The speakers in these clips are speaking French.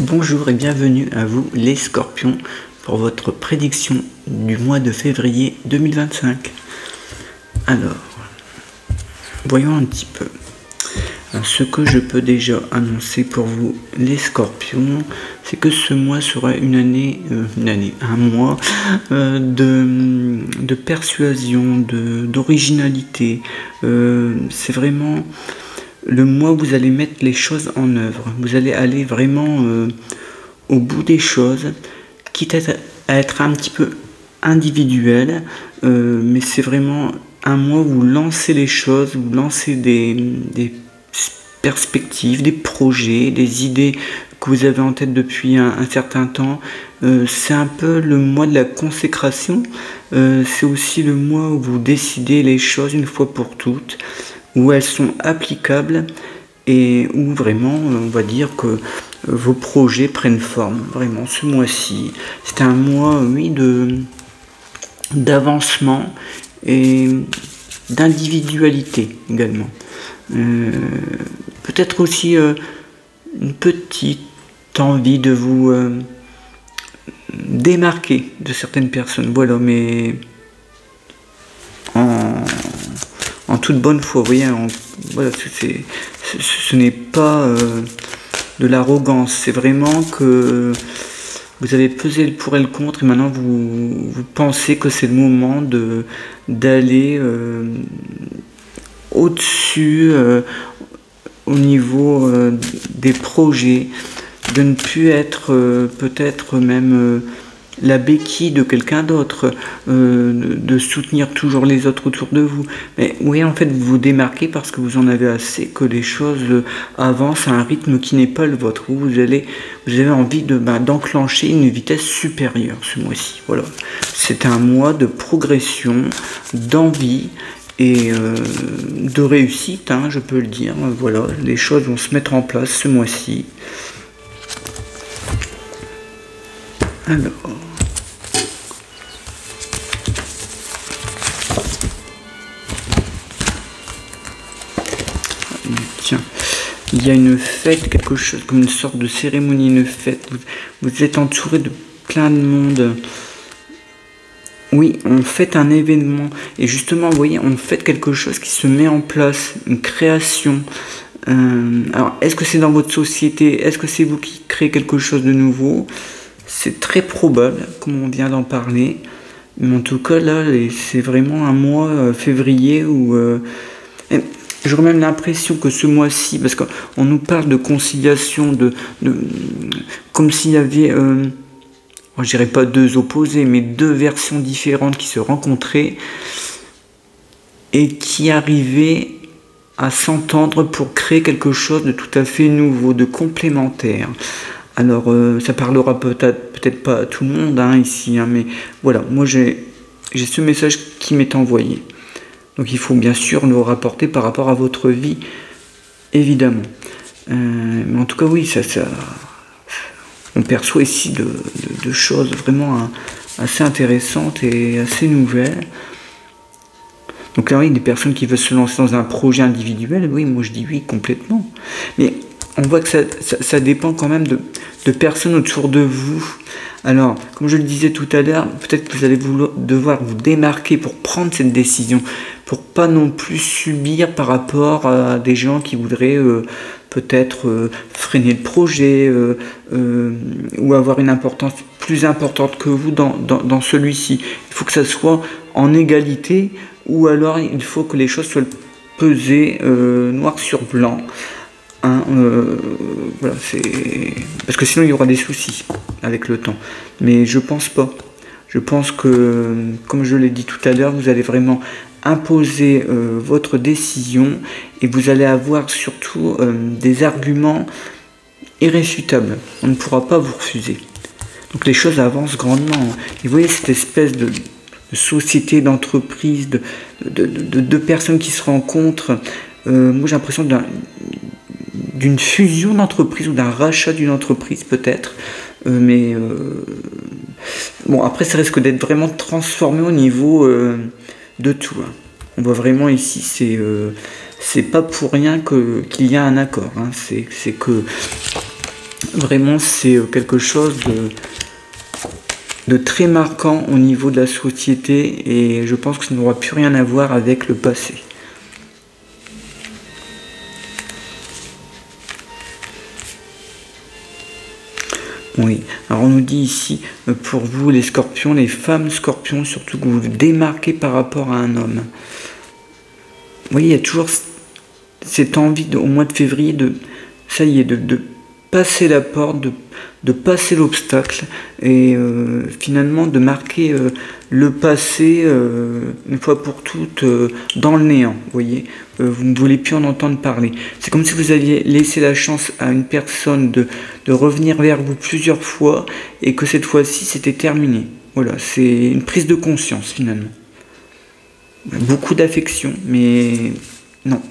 Bonjour et bienvenue à vous les scorpions pour votre prédiction du mois de février 2025. Alors, voyons un petit peu. Ce que je peux déjà annoncer pour vous les scorpions, c'est que ce mois sera un mois de persuasion, d'originalité. C'est vraiment le mois où vous allez mettre les choses en œuvre. Vous allez aller vraiment au bout des choses, quitte à être un petit peu individuel, mais c'est vraiment un mois où vous lancez les choses, vous lancez des perspectives, des projets, des idées que vous avez en tête depuis un certain temps. C'est un peu le mois de la consécration. C'est aussi le mois où vous décidez les choses une fois pour toutes, où elles sont applicables et où vraiment on va dire que vos projets prennent forme. Vraiment ce mois-ci, c'est un mois, oui, d'avancement et d'individualité également. Peut-être aussi une petite envie de vous démarquer de certaines personnes, voilà, mais en toute bonne foi, vous voyez, voilà, ce n'est pas de l'arrogance, c'est vraiment que vous avez pesé le pour et le contre et maintenant vous pensez que c'est le moment d'aller au-dessus au niveau des projets, de ne plus être peut-être même la béquille de quelqu'un d'autre, de soutenir toujours les autres autour de vous. Mais oui, en fait, vous vous démarquez parce que vous en avez assez, que les choses avancent à un rythme qui n'est pas le vôtre. Vous avez envie d'enclencher une vitesse supérieure ce mois-ci. Voilà. C'est un mois de progression, d'envie et de réussite, hein, je peux le dire. Voilà, les choses vont se mettre en place ce mois-ci. Alors, tiens, il y a une fête, quelque chose comme une sorte de cérémonie, une fête. Vous êtes entouré de plein de monde. Oui, on fête un événement. Et justement, vous voyez, on fête quelque chose qui se met en place, une création. Alors, est-ce que c'est dans votre société? Est-ce que c'est vous qui créez quelque chose de nouveau? C'est très probable, comme on vient d'en parler. Mais en tout cas, là, c'est vraiment un mois février où... j'aurais même l'impression que ce mois-ci, parce qu'on nous parle de conciliation, comme s'il y avait, je dirais pas deux opposés, mais deux versions différentes qui se rencontraient et qui arrivaient à s'entendre pour créer quelque chose de tout à fait nouveau, de complémentaire. Alors, ça parlera peut-être pas à tout le monde hein, ici, hein, mais voilà, moi j'ai ce message qui m'est envoyé. Donc il faut bien sûr le rapporter par rapport à votre vie, évidemment. Mais en tout cas, oui, on perçoit ici de choses vraiment assez intéressantes et assez nouvelles. Donc là, oui, des personnes qui veulent se lancer dans un projet individuel, oui, moi je dis oui, complètement. Mais on voit que ça dépend quand même de personnes autour de vous. Alors, comme je le disais tout à l'heure, peut-être que vous allez devoir vous démarquer pour prendre cette décision, pour pas non plus subir par rapport à des gens qui voudraient peut-être freiner le projet ou avoir une importance plus importante que vous dans celui-ci. Il faut que ça soit en égalité ou alors il faut que les choses soient pesées noir sur blanc. Hein, voilà, parce que sinon il y aura des soucis avec le temps. Mais je pense pas. Je pense que, comme je l'ai dit tout à l'heure, vous allez vraiment imposer votre décision et vous allez avoir surtout des arguments irréfutables. On ne pourra pas vous refuser. Donc les choses avancent grandement. Et vous voyez cette espèce de société, d'entreprise, de personnes qui se rencontrent. Moi j'ai l'impression d'une fusion d'entreprise ou d'un rachat d'une entreprise peut-être, mais bon, après ça risque d'être vraiment transformé au niveau de tout. Hein. On voit vraiment ici, c'est pas pour rien qu'il y a un accord. Hein. C'est que Vraiment, c'est quelque chose de très marquant au niveau de la société et je pense que ça n'aura plus rien à voir avec le passé. Oui, alors on nous dit ici, pour vous les scorpions, les femmes scorpions, surtout que vous vous démarquez par rapport à un homme. Vous voyez, il y a toujours cette envie au mois de février ça y est, de passer la porte, de passer l'obstacle et finalement de marquer le passé une fois pour toutes dans le néant. Vous voyez, vous ne voulez plus en entendre parler. C'est comme si vous aviez laissé la chance à une personne de revenir vers vous plusieurs fois et que cette fois-ci c'était terminé. Voilà, c'est une prise de conscience finalement. Beaucoup d'affection, mais non.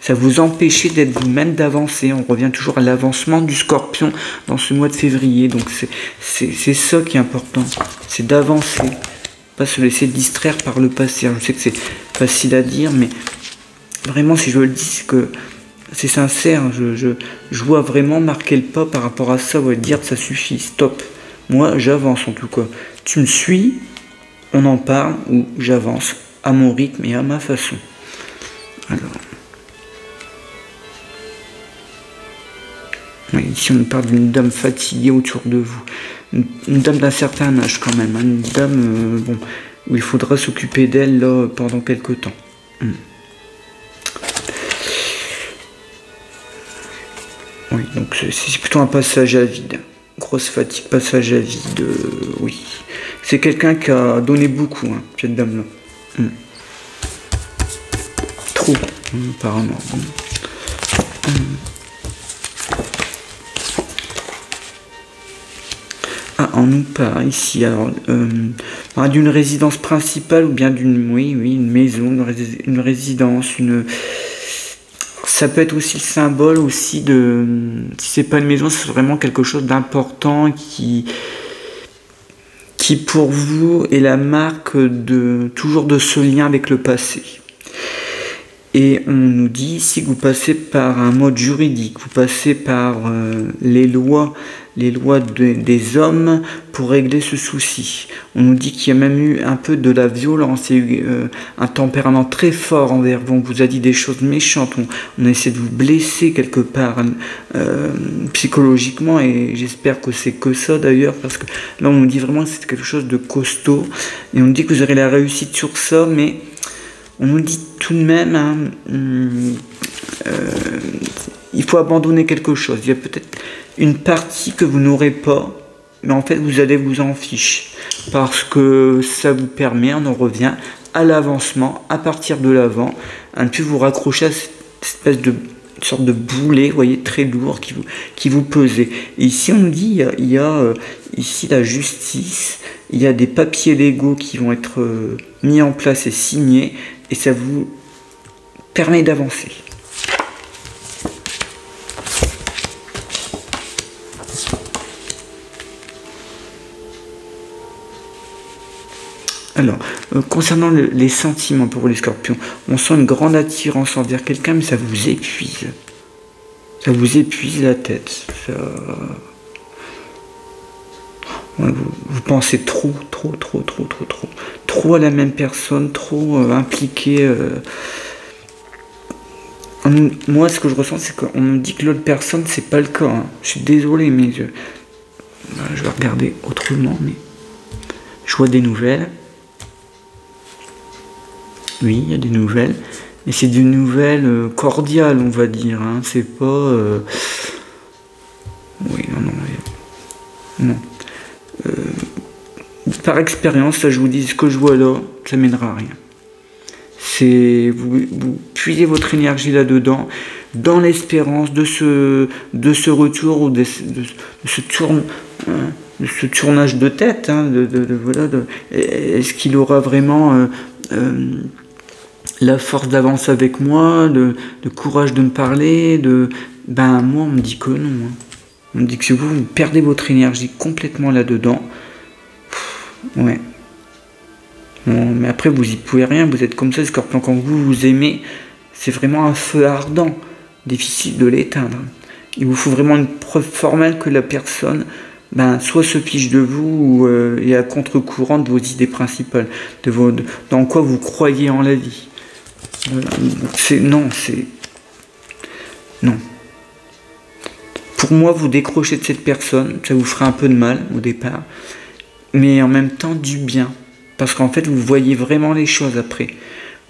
Ça vous empêchait d'être vous-même, d'avancer. On revient toujours à l'avancement du scorpion dans ce mois de février. Donc c'est ça qui est important. C'est d'avancer. Pas se laisser distraire par le passé. Je sais que c'est facile à dire, mais vraiment, si je le dis, c'est que c'est sincère. Je vois vraiment marquer le pas par rapport à ça. Ouais, dire ça suffit, stop. Moi, j'avance en tout cas. Tu me suis, on en parle, ou j'avance à mon rythme et à ma façon. Alors... Oui, ici on parle d'une dame fatiguée autour de vous, une dame d'un certain âge quand même, hein, une dame bon, où il faudra s'occuper d'elle là pendant quelques temps. Oui, donc c'est plutôt un passage à vide, grosse fatigue, passage à vide, oui. C'est quelqu'un qui a donné beaucoup, hein, cette dame-là. Trop, apparemment. Ah, on nous parle ici, alors, d'une résidence principale ou bien d'une, oui, une maison, une résidence, ça peut être aussi le symbole aussi de, si c'est pas une maison, c'est vraiment quelque chose d'important qui pour vous est la marque toujours de ce lien avec le passé. Et on nous dit ici que vous passez par un mode juridique, vous passez par les lois des hommes pour régler ce souci. On nous dit qu'il y a même eu un peu de la violence, il y a eu un tempérament très fort envers vous, on vous a dit des choses méchantes, on a essayé de vous blesser quelque part psychologiquement et j'espère que c'est que ça d'ailleurs parce que là on nous dit vraiment que c'est quelque chose de costaud et on nous dit que vous aurez la réussite sur ça mais on nous dit tout de même, hein, il faut abandonner quelque chose. Il y a peut-être une partie que vous n'aurez pas, mais en fait vous allez vous en ficher. Parce que ça vous permet, on en revient, à l'avancement, à partir de l'avant, à ne plus vous raccrocher à cette espèce de sorte de boulet, vous voyez, très lourd qui vous pesait. Et ici on nous dit, il y a ici la justice, il y a des papiers légaux qui vont être mis en place et signés, et ça vous permet d'avancer. Alors, concernant les sentiments pour les scorpions, on sent une grande attirance envers quelqu'un, mais ça vous épuise. Ça vous épuise la tête. Vous pensez trop à la même personne, trop impliqué. Moi, ce que je ressens, c'est qu'on me dit que l'autre personne, c'est pas le cas. Hein. Je suis désolé, mais je vais regarder autrement, mais je vois des nouvelles. Oui, il y a des nouvelles, mais c'est des nouvelles cordiales, on va dire. Hein. C'est pas... Oui, non. Par expérience, ça, je vous dis, ce que je vois là, ça mènera à rien. C'est vous puisez votre énergie là-dedans, dans l'espérance de ce retour ou de ce tournage de tête. Hein, est-ce qu'il aura vraiment la force d'avancer avec moi, le courage de me parler, moi on me dit que non. Hein. On me dit que si vous perdez votre énergie complètement là-dedans, ouais. Bon, mais après vous y pouvez rien, vous êtes comme ça, Scorpion, quand vous aimez, c'est vraiment un feu ardent, difficile de l'éteindre. Il vous faut vraiment une preuve formelle que la personne soit se fiche de vous ou est à contre-courant de vos idées principales, dans quoi vous croyez en la vie. Non. Pour moi, vous décrochez de cette personne, ça vous fera un peu de mal au départ, mais en même temps du bien. Parce qu'en fait, vous voyez vraiment les choses après.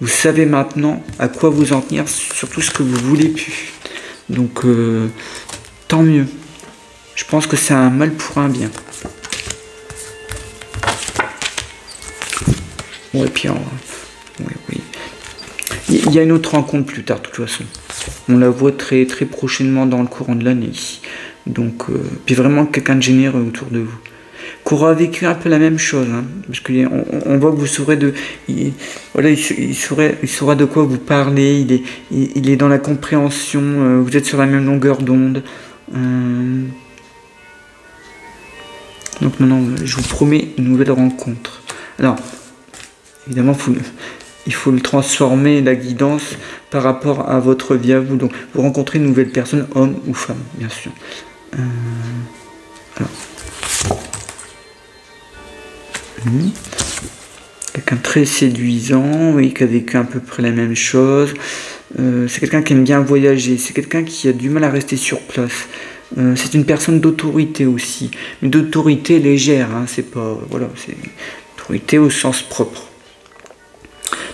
Vous savez maintenant à quoi vous en tenir, surtout ce que vous voulez plus. Donc, tant mieux. Je pense que c'est un mal pour un bien. Ouais, puis oui. Il y a une autre rencontre plus tard, de toute façon. On la voit très, très prochainement dans le courant de l'année ici. Donc, puis vraiment quelqu'un de généreux autour de vous. Qui aura vécu un peu la même chose. Hein, parce qu'on voit que vous saurez il saura de quoi vous parler. Il est dans la compréhension. Vous êtes sur la même longueur d'onde. Donc non, je vous promets une nouvelle rencontre. Alors, évidemment, il faut le transformer, la guidance, par rapport à votre vie à vous. Donc, vous rencontrez une nouvelle personne, homme ou femme, bien sûr. Quelqu'un de très séduisant, oui, qui a vécu à peu près la même chose. C'est quelqu'un qui aime bien voyager. C'est quelqu'un qui a du mal à rester sur place. C'est une personne d'autorité aussi, mais d'autorité légère, hein, c'est pas, voilà, c'est autorité au sens propre.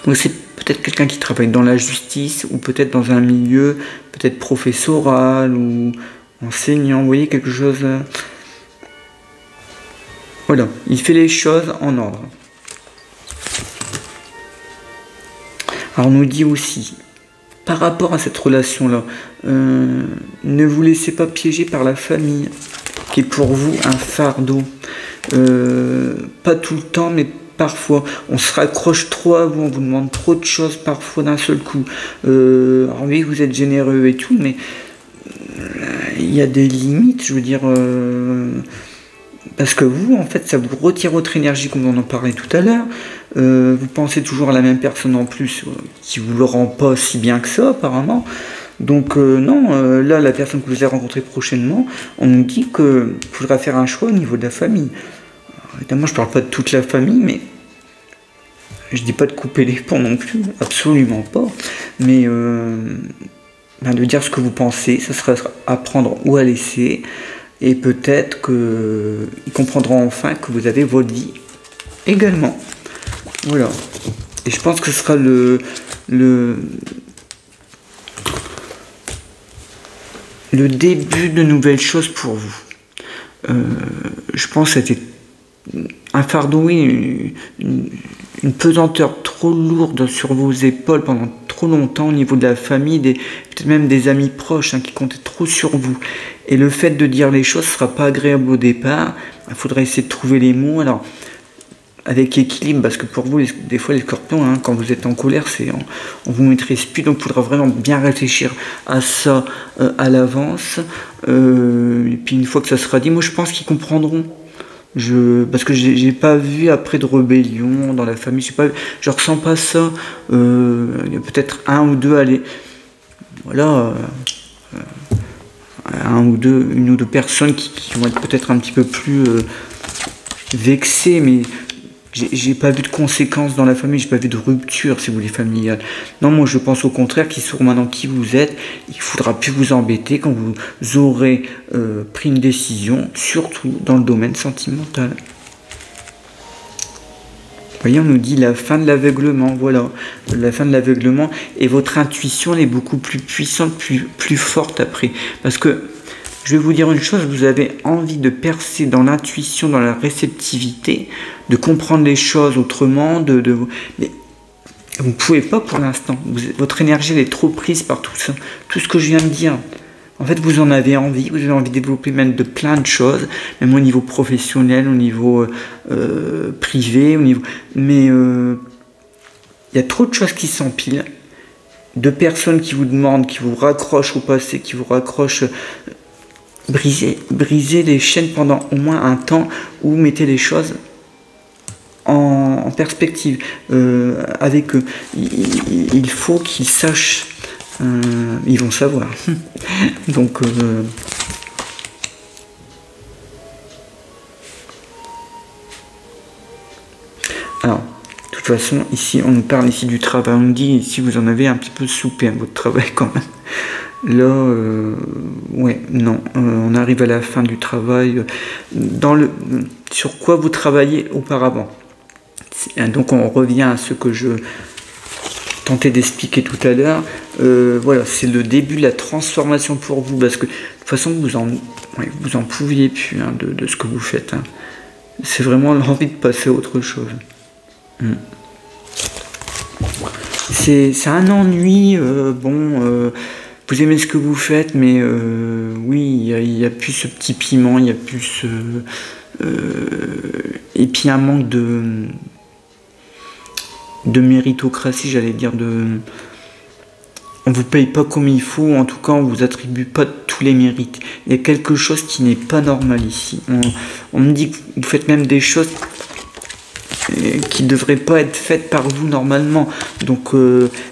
Donc c'est peut-être quelqu'un qui travaille dans la justice, ou peut-être dans un milieu, peut-être professoral, ou enseignant, vous voyez, quelque chose... Voilà, il fait les choses en ordre. Alors on nous dit aussi... Par rapport à cette relation-là, ne vous laissez pas piéger par la famille, qui est pour vous un fardeau. Pas tout le temps, mais parfois. On se raccroche trop à vous, on vous demande trop de choses parfois d'un seul coup. Alors oui, vous êtes généreux et tout, mais il y a des limites, je veux dire... Parce que vous, en fait, ça vous retire votre énergie, comme on en parlait tout à l'heure. Vous pensez toujours à la même personne en plus, qui vous le rend pas si bien que ça, apparemment. Donc non, là, la personne que vous allez rencontrer prochainement, on nous dit qu'il faudra faire un choix au niveau de la famille. Alors, évidemment, je parle pas de toute la famille, mais je dis pas de couper les ponts non plus, absolument pas. Mais de dire ce que vous pensez, ça sera à prendre ou à laisser. Et peut-être qu'ils comprendront enfin que vous avez votre vie également. Voilà. Et je pense que ce sera le début de nouvelles choses pour vous. Je pense que c'était un fardeau, oui, une pesanteur trop lourde sur vos épaules pendant trop longtemps au niveau de la famille, peut-être même des amis proches qui comptaient trop sur vous. Et le fait de dire les choses ne sera pas agréable au départ. Il faudra essayer de trouver les mots. Alors, avec équilibre, parce que pour vous, des fois, les scorpions, quand vous êtes en colère, on vous maîtrise plus. Donc, il faudra vraiment bien réfléchir à ça à l'avance. Et puis, une fois que ça sera dit, moi, je pense qu'ils comprendront. Parce que j'ai pas vu après de rébellion dans la famille. Je ressens pas ça. Il y a peut-être un ou deux, voilà... une ou deux personnes qui vont être peut-être un petit peu plus vexées, mais j'ai pas vu de conséquences dans la famille, j'ai pas vu de rupture, si vous voulez, familiale. Non, moi je pense au contraire qu'ils sauront maintenant qui vous êtes, il faudra plus vous embêter quand vous aurez pris une décision, surtout dans le domaine sentimental. Vous voyez, on nous dit la fin de l'aveuglement, voilà, la fin de l'aveuglement, et votre intuition elle est beaucoup plus puissante, plus forte après. Parce que, je vais vous dire une chose, vous avez envie de percer dans l'intuition, dans la réceptivité, de comprendre les choses autrement, mais vous ne pouvez pas pour l'instant. Votre énergie elle est trop prise par tout ça, tout ce que je viens de dire. En fait, vous en avez envie, vous avez envie de développer même de plein de choses, même au niveau professionnel, au niveau privé, mais il y a trop de choses qui s'empilent, de personnes qui vous demandent, qui vous raccrochent au passé, qui vous raccrochent, briser les chaînes pendant au moins un temps, ou mettez les choses en perspective avec eux. Il faut qu'ils sachent ils vont savoir. Donc, alors, de toute façon, ici, on nous parle ici du travail. On nous dit ici, vous en avez un petit peu soupé à votre travail quand même. Là, ouais, non, on arrive à la fin du travail. Sur quoi vous travaillez auparavant. Donc, on revient à ce que je tentais d'expliquer tout à l'heure. Voilà, c'est le début de la transformation pour vous, parce que de toute façon, vous en pouviez plus hein, de ce que vous faites. Hein. C'est vraiment l'envie de passer à autre chose. C'est un ennui, bon, vous aimez ce que vous faites, mais oui, il y a plus ce petit piment, il y a plus et puis un manque de méritocratie, j'allais dire, on vous paye pas comme il faut, en tout cas on vous attribue pas tous les mérites. Il y a quelque chose qui n'est pas normal ici. On me dit que vous faites même des choses qui ne devraient pas être faites par vous normalement. Donc,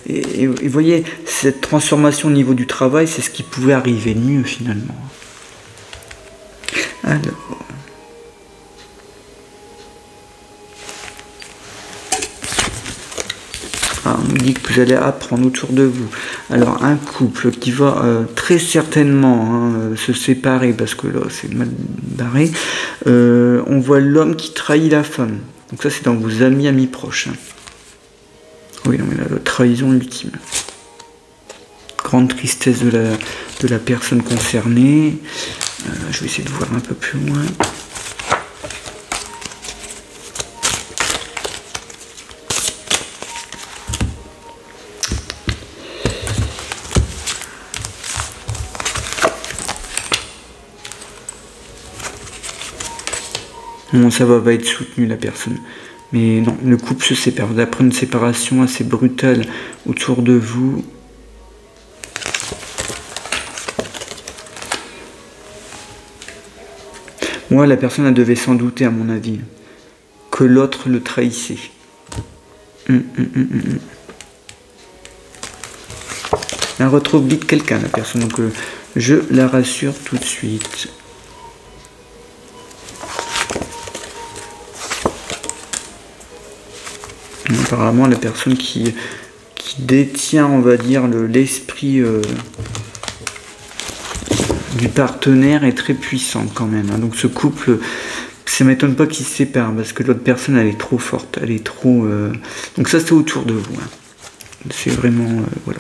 et vous voyez, cette transformation au niveau du travail, c'est ce qui pouvait arriver de mieux finalement. Alors... on me dit que vous allez apprendre autour de vous. Alors, un couple qui va très certainement se séparer, parce que là, c'est mal barré. On voit l'homme qui trahit la femme. Donc ça, c'est dans vos amis proches. Hein. Oui, non, mais là, la trahison ultime. Grande tristesse de la personne concernée. Je vais essayer de voir un peu plus loin. Non, ça va être soutenu la personne. Mais non, le couple se sépare. Vous allez prendre une séparation assez brutale autour de vous. Moi, la personne, elle devait s'en douter, à mon avis, que l'autre le trahissait. Elle retrouve vite quelqu'un, la personne. Donc, je la rassure tout de suite. Apparemment, la personne qui détient, on va dire, l'esprit du partenaire est très puissante quand même. Hein. Donc ce couple, ça m'étonne pas qu'il se sépare, parce que l'autre personne, elle est trop forte, elle est trop... Donc ça, c'est autour de vous. Hein. C'est vraiment... voilà.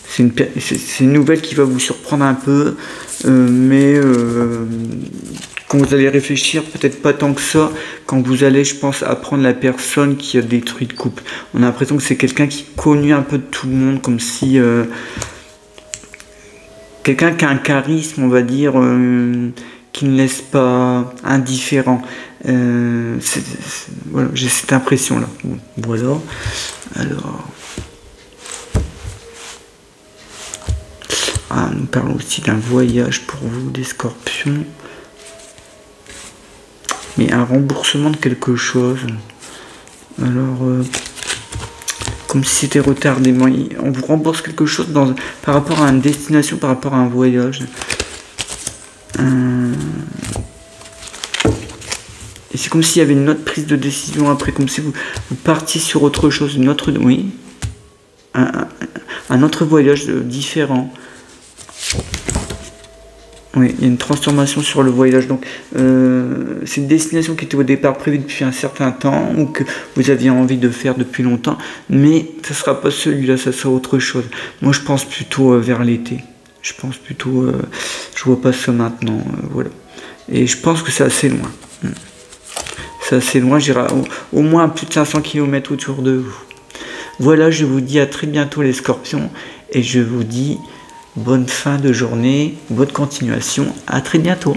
C'est une nouvelle qui va vous surprendre un peu, mais... quand vous allez réfléchir, peut-être pas tant que ça, quand vous allez, je pense, apprendre la personne qui a détruit le couple. On a l'impression que c'est quelqu'un qui est connu un peu de tout le monde, comme si... quelqu'un qui a un charisme, on va dire, qui ne laisse pas indifférent. Voilà, j'ai cette impression-là. Bon, voilà. Alors... on nous parle aussi d'un voyage pour vous, des scorpions. Mais un remboursement de quelque chose. Alors, comme si c'était retardé. On vous rembourse quelque chose par rapport à une destination, par rapport à un voyage. Et c'est comme s'il y avait une autre prise de décision après, comme si vous partiez sur autre chose, une autre... Oui. Un autre voyage différent. Oui, il y a une transformation sur le voyage. Donc, c'est une destination qui était au départ prévue depuis un certain temps, ou que vous aviez envie de faire depuis longtemps, mais ça ne sera pas celui-là, ça sera autre chose. Moi, je pense plutôt vers l'été. Je pense plutôt... je vois pas ça maintenant, voilà. Et je pense que c'est assez loin. C'est assez loin, j'irai au moins plus de 500 km autour de vous. Voilà, je vous dis à très bientôt les scorpions, et je vous dis... bonne fin de journée, bonne continuation, à très bientôt.